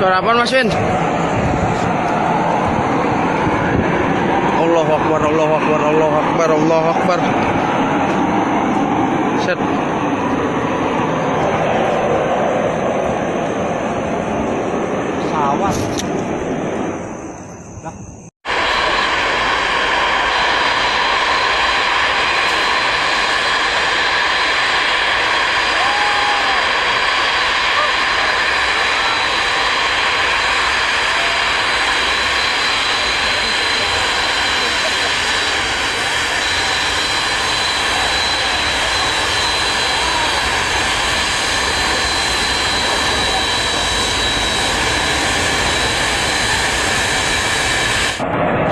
Suara apa Mas Win? Allahu Akbar, Allahu Akbar, Allahu Akbar, Allahu Akbar. Set. Sawah.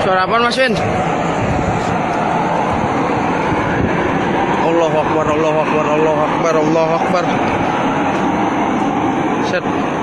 Suara apa Mas Win? Allahu Akbar, Allahu Akbar, Allahu Akbar, Allahu Akbar. Set.